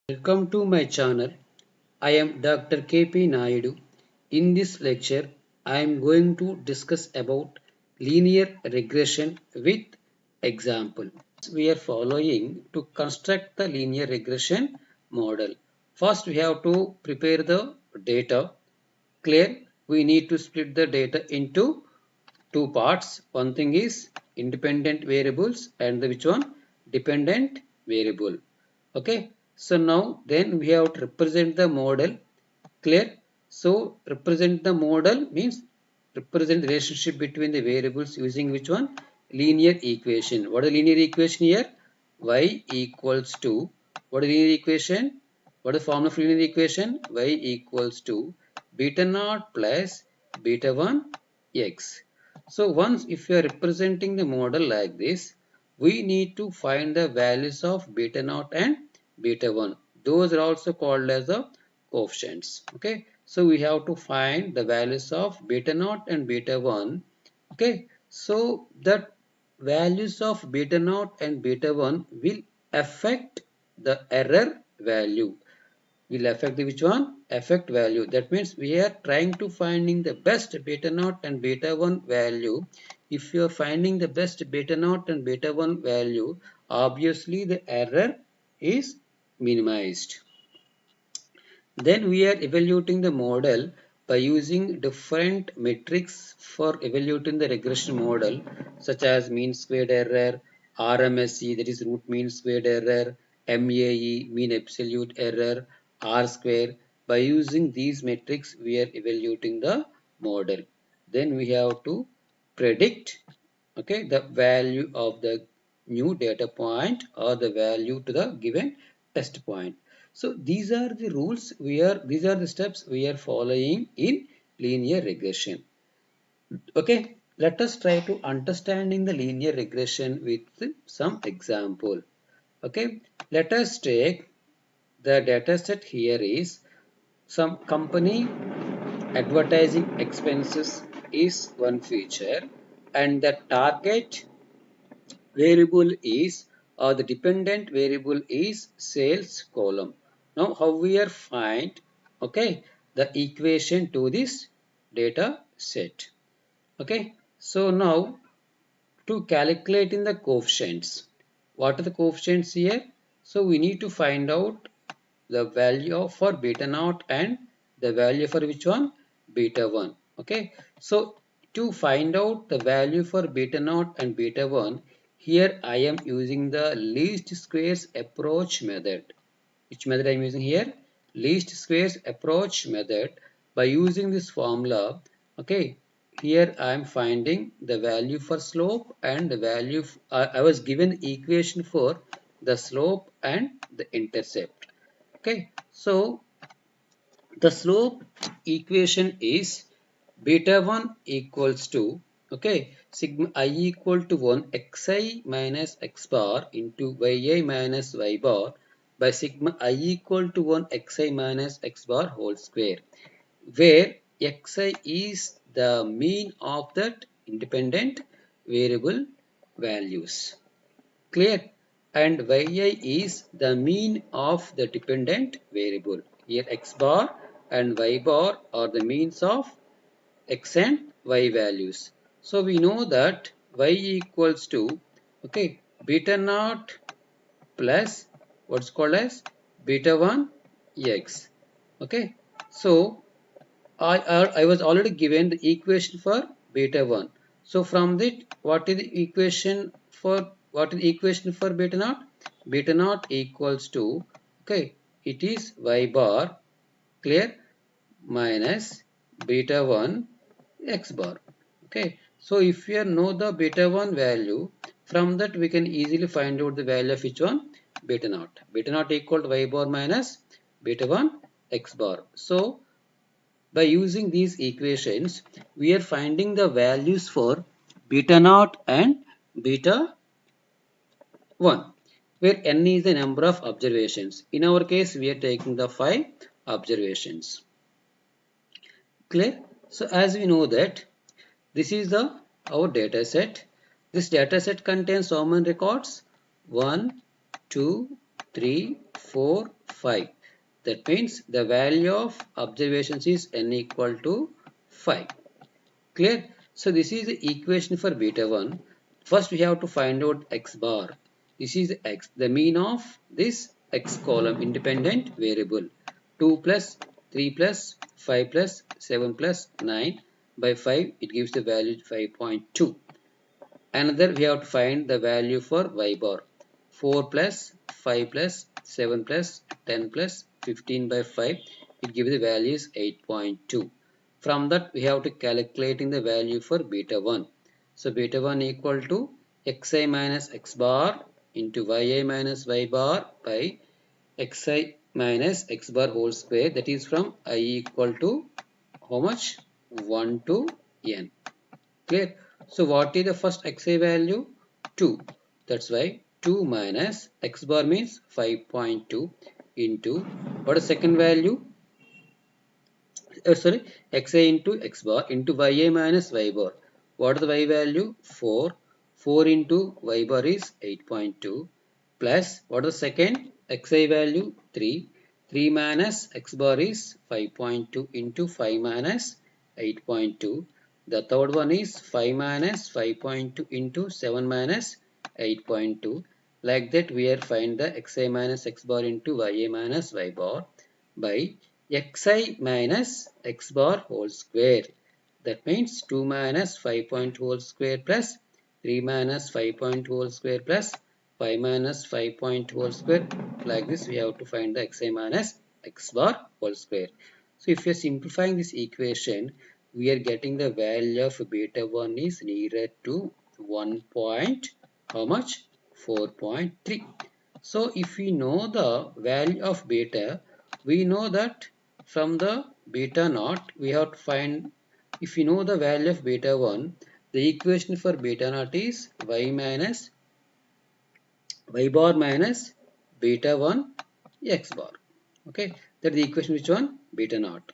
Welcome to my channel. I am Dr. KP Naidu. In this lecture, I am going to discuss about linear regression with example. We are following to construct the linear regression model. First, we have to prepare the data. Clear? We need to split the data into two parts. One thing is independent variables and the which one? Dependent variable. Okay. So now then we have to represent the model. Clear? So represent the model means represent the relationship between the variables using which one? Linear equation. What is the linear equation here? Y equals to, what is the linear equation? What is the formula for linear equation? Y equals to beta naught plus beta 1 x. So once if you are representing the model like this, we need to find the values of beta naught and beta 1. Those are also called as the coefficients. Okay, so we have to find the values of beta naught and beta 1. Okay, so the values of beta naught and beta 1 will affect the error value. Will affect the which one? Affect value. That means we are trying to finding the best beta naught and beta 1 value. If you are finding the best beta naught and beta 1 value, obviously the error is minimized. Then we are evaluating the model by using different metrics for evaluating the regression model, such as mean squared error, RMSE, that is root mean squared error, MAE, mean absolute error, R square. By using these metrics, we are evaluating the model. Then we have to predict, okay, the value of the new data point or the value to the given test point. So these are the rules these are the steps we are following in linear regression. Okay, let us try to understanding the linear regression with some example. Okay, let us take the data set here is some company advertising expenses is one feature and the target variable is or the dependent variable is sales column. Now how we are find, okay, the equation to this data set. Okay, so now to calculate in the coefficients, what are the coefficients here? So we need to find out the value for beta naught and the value for which one? Beta 1. Okay, so to find out the value for beta naught and beta 1, here I am using the least squares approach method. Which method I am using here? Least squares approach method. By using this formula, okay, here I am finding the value for slope and the value I was given equation for the slope and the intercept. Okay, so the slope equation is beta 1 equals to, okay, sigma I equal to 1 xi minus x bar into yi minus y bar by sigma I equal to 1 xi minus x bar whole square, where xi is the mean of that independent variable values. Clear? And yi is the mean of the dependent variable. Here x bar and y bar are the means of x and y values. So we know that y equals to, okay, beta naught plus what's called as beta 1 x. Okay, so I was already given the equation for beta 1. So from that, what is the equation for beta naught? Beta naught equals to, okay, it is y bar, clear, minus beta 1 x bar. Okay, so if we know the beta 1 value, from that we can easily find out the value of each one, beta naught. Beta naught equal to y bar minus beta 1 x bar. So by using these equations, we are finding the values for beta naught and beta 1, where n is the number of observations. In our case, we are taking the 5 observations. Clear? So as we know that this is our data set. This data set contains how many records? 1, 2, 3, 4, 5. That means the value of observations is n equal to 5. Clear? So this is the equation for beta 1. First we have to find out x bar. This is x, the mean of this x column independent variable. 2 plus 3 plus 5 plus 7 plus 9 by 5, it gives the value 5.2. Another we have to find the value for y bar. 4 plus 5 plus 7 plus 10 plus 15 by 5, it gives the value is 8.2. From that we have to calculating the value for beta 1. So beta 1 equal to xi minus x bar into yi minus y bar by xi minus x bar whole square, that is from I equal to how much? 1 to n. Clear? So what is the first xi value? 2. That's why 2 minus x bar means 5.2 into what is second value? Sorry, xi into x bar into yi minus y bar. What is the y value? 4. 4 into y bar is 8.2 plus what is the second xi value? 3. 3 minus x bar is 5.2 into 5 minus 8.2. The third one is 5 minus 5.2 into 7 minus 8.2. Like that we are find the xi minus x bar into yi minus y bar by xi minus x bar whole square. That means 2 minus 5 point whole square plus 3 minus 5 point whole square plus 5 minus 5 point whole square. Like this we have to find the xi minus x bar whole square. So if we are simplifying this equation, we are getting the value of beta 1 is nearer to 1 point, how much? 4.3. So if we know the value of beta, we know that from the beta naught we have to find, if we know the value of beta 1, the equation for beta naught is y bar minus beta 1 x bar. Okay, that is the equation which one? Beta naught.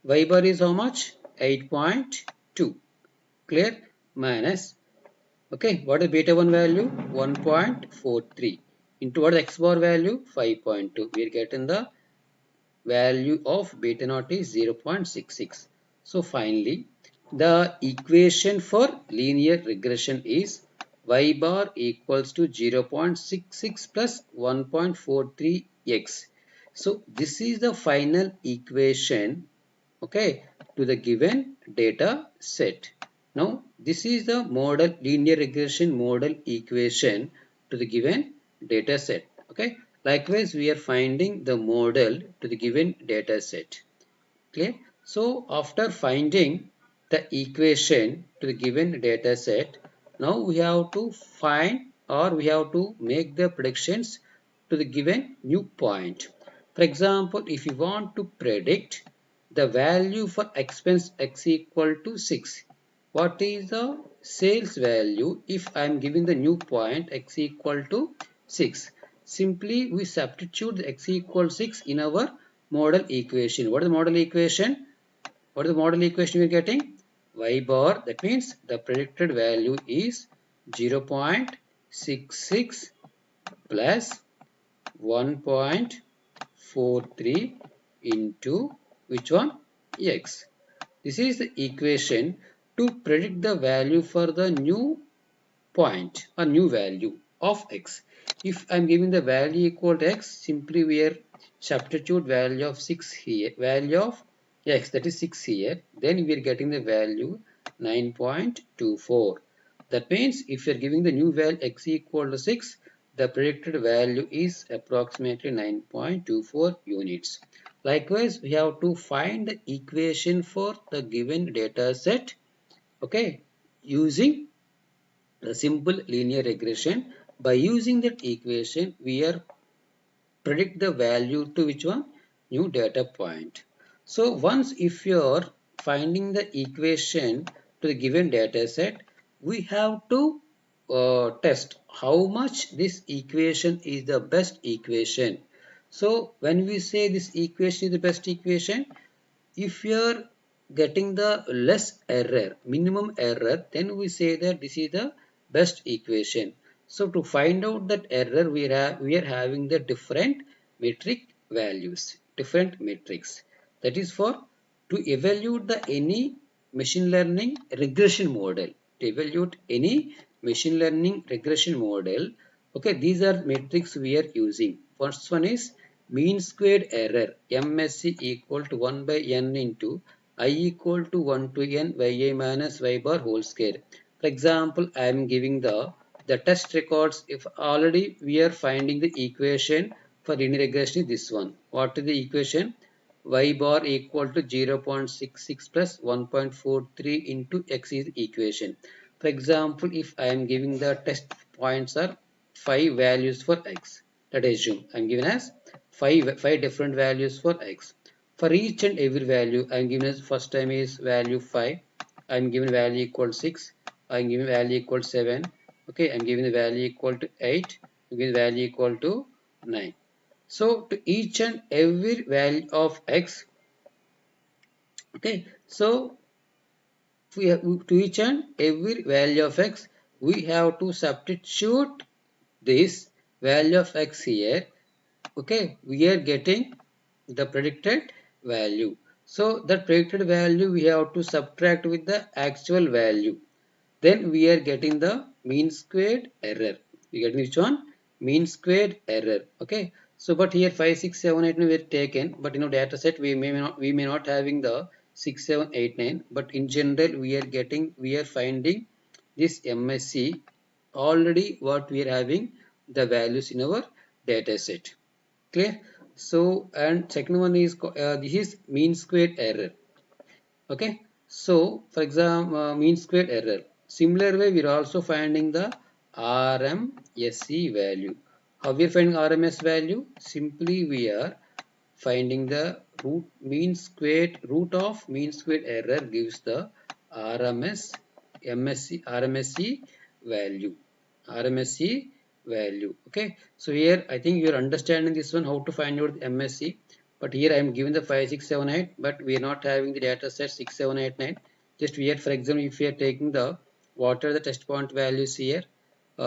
Y bar is how much? 8.2. Clear? Minus, okay, what is beta 1 value? 1.43 into what is x bar value? 5.2. We are getting the value of beta naught is 0.66. So finally, the equation for linear regression is y bar equals to 0.66 plus 1.43x. So this is the final equation, okay, to the given data set. Now this is the model linear regression model equation to the given data set. Okay. Likewise, we are finding the model to the given data set. Clear? So after finding the equation to the given data set, now we have to find or we have to make the predictions to the given new point. For example, if you want to predict the value for expense x equal to 6, what is the sales value if I am giving the new point x equal to 6? Simply we substitute the x equal 6 in our model equation. What is the model equation? What is the model equation we are getting? Y bar, that means the predicted value is 0.66 plus 1.43 into which one? X. This is the equation to predict the value for the new point or new value of x. If I am giving the value equal to x, simply we are substitute value of 6 here, value of x, that is 6 here, then we are getting the value 9.24. That means if you are giving the new value x equal to 6, the predicted value is approximately 9.24 units. Likewise, we have to find the equation for the given data set, okay, using the simple linear regression. By using that equation, we are predict the value to which one? New data point. So once if you are finding the equation to the given data set, we have to test how much this equation is the best equation. So when we say this equation is the best equation, if you are getting the less error, minimum error, then we say that this is the best equation. So to find out that error, we are having the different metric values, different metrics. That is for to evaluate the any machine learning regression model. To evaluate any machine learning regression model, okay, these are metrics we are using. First one is mean squared error, MSE equal to 1 by n into I equal to 1 to n yi minus y bar whole square. For example, I am giving the test records. If already we are finding the equation for linear regression is this one. What is the equation? Y bar equal to 0.66 plus 1.43 into x is the equation. For example, if I am giving the test points are 5 values for x, let us assume I am given as 5 different values for x. For each and every value, I am given as first time is value 5, I am given value equal 6, I am given value equal 7, okay, I am given the value equal to 8, I am given value equal to 9. So to each and every value of x, okay, so to each and every value of x, we have to substitute this value of x here. Okay, we are getting the predicted value. So that predicted value we have to subtract with the actual value. Then we are getting the mean squared error. We get which one? Mean squared error. Okay. So, but here 5, 6, 7, 8 9 were taken, but in our data set we may not having the 6, 7, 8, 9. But in general we are finding this MSC already what we are having the values in our data set. Clear? So, and second one is this is mean squared error. Okay, so for example, mean squared error. Similar way, we are also finding the RMSE value. How we are finding RMS value? Simply we are finding the root of mean squared error gives the RMS RMSE value. RMSE value. Okay, so here I think you are understanding this one how to find out the MSE. But here I am given the 5, 6, 7, 8, but we are not having the data set 6, 7, 8, 9. Just here, for example, if we are taking the what are the test point values here, we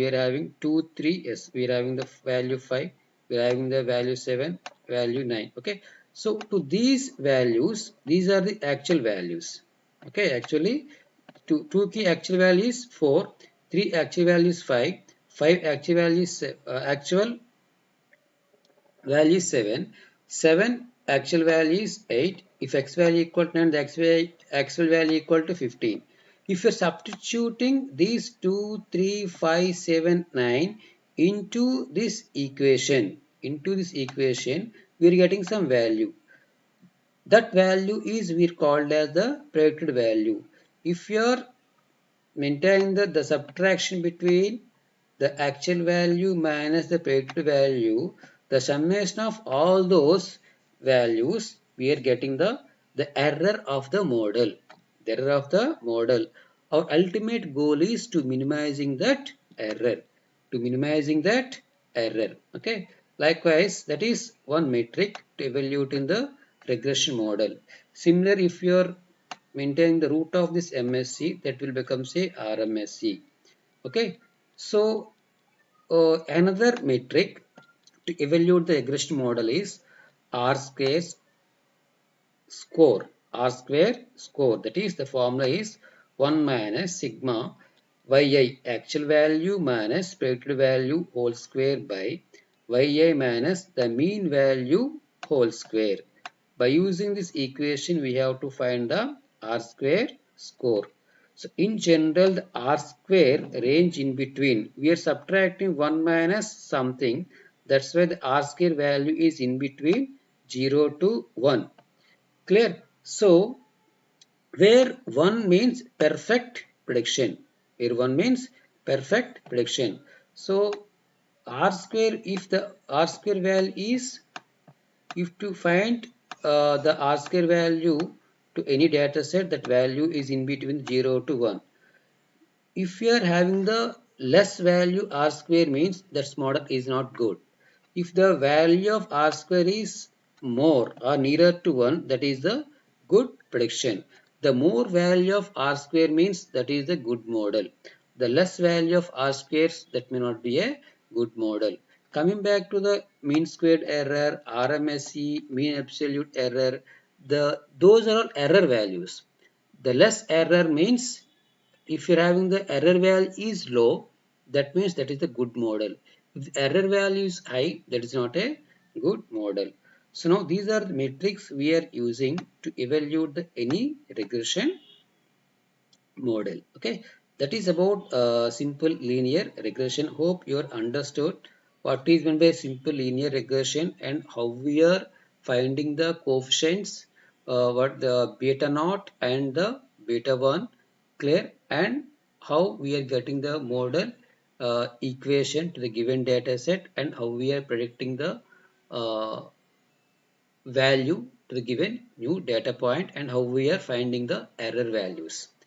are having 2, 3, yes, we are having the value 5, we are having the value 7, value 9. Okay, so to these values, these are the actual values. Okay, actually, two key actual values 4, 3 actual values 5, 5 actual values actual value is 7, 7 actual value is 8. If x value equal to 9, the actual value equal to 15. If you're substituting these 2, 3, 5, 7, 9 into this equation, we're getting some value. That value is we're called as the predicted value. If you're maintaining the subtraction between the actual value minus the predicted value, the summation of all those values, we are getting the error of the model. The error of the model. Our ultimate goal is to minimizing that error. To minimizing that error. Okay. Likewise, that is one metric to evaluate in the regression model. Similar, if you are maintaining the root of this MSC, that will become say RMSC. Okay. So another metric to evaluate the regression model is R square score. R square score. That is the formula is 1 minus sigma yi actual value minus predicted value whole square by yi minus the mean value whole square. By using this equation, we have to find the R square score. So in general, the R square range in between. We are subtracting 1 minus something. That's why the R square value is in between 0 to 1. Clear? So where 1 means perfect prediction. Where 1 means perfect prediction. So R square, if the R square value is, if to find the R square value to any data set, that value is in between 0 to 1. If you are having the less value R square means that model is not good. If the value of R square is more or nearer to 1, that is the good prediction. The more value of R square means that is the good model. The less value of R squares, that may not be a good model. Coming back to the mean squared error, RMSE, mean absolute error, those are all error values. The less error means if you're having the error value is low, that means that is the good model. If the error value is high, that is not a good model. So now these are the metrics we are using to evaluate any regression model. Okay, that is about simple linear regression. Hope you are understood what is meant by simple linear regression and how we are finding the coefficients, what the beta naught and the beta 1 clear, and how we are getting the model equation to the given data set, and how we are predicting the uh, value to the given new data point, and how we are finding the error values.